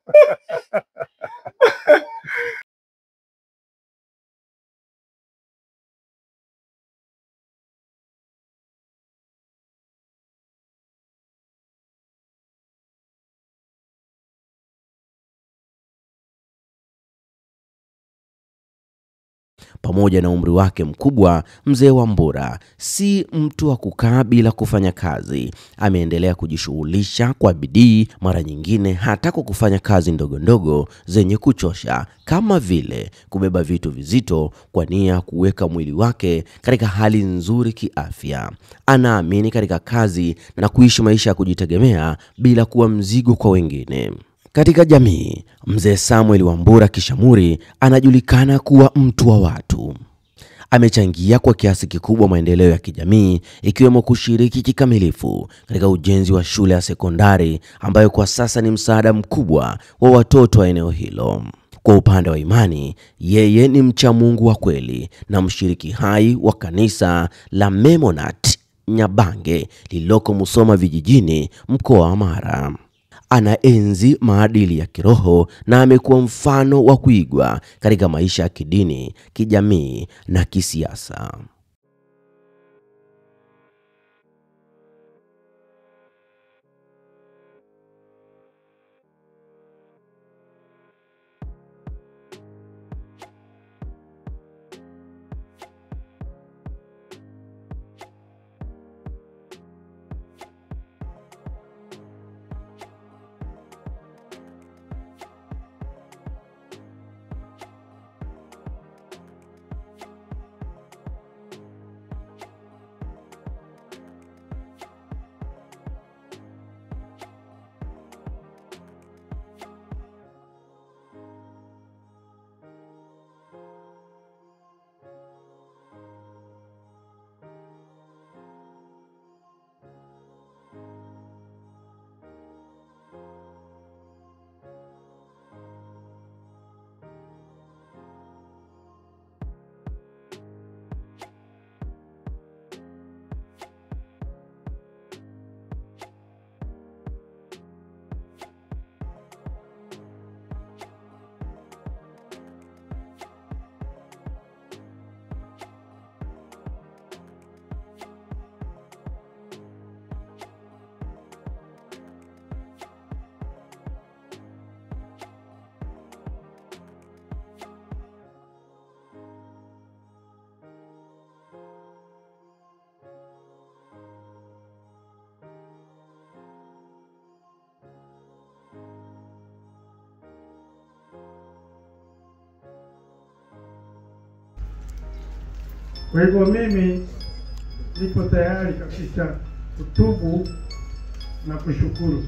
Pamoja na umri wake mkubwa, mzee Wambura si mtu wa kukaa bila kufanya kazi. Ameendelea kujishughulisha kwa bidii, mara nyingine hata kwa kufanya kazi ndogo ndogo zenye kuchosha, kama vile kubeba vitu vizito kwa nia kuweka mwili wake katika hali nzuri kiafya. Anaamini katika kazi na kuishi maisha ya kujitegemea bila kuwa mzigo kwa wengine. Katika jamii, mzee Samuel Wambura Kishamuri anajulikana kuwa mtu wa watu. Amechangia kwa kiasi kikubwa maendeleo ya kijamii, ikiwemo kushiriki kikamilifu katika ujenzi wa shule ya sekondari ambayo kwa sasa ni msaada mkubwa wa watoto wa eneo hilo. Kwa upande wa imani, yeye ni mcha Mungu wa kweli na mshiriki hai wa kanisa la Memonat Nyabange lililoko Musoma vijijini, mkoa wa Mara. Anaenzi maadili ya kiroho na amekuwa mfano wa kuigwa katika maisha ya kidini, kijamii na kisiasa. Kwa hivyo mimi nipo tayari kabisa kutubu na kushukuru.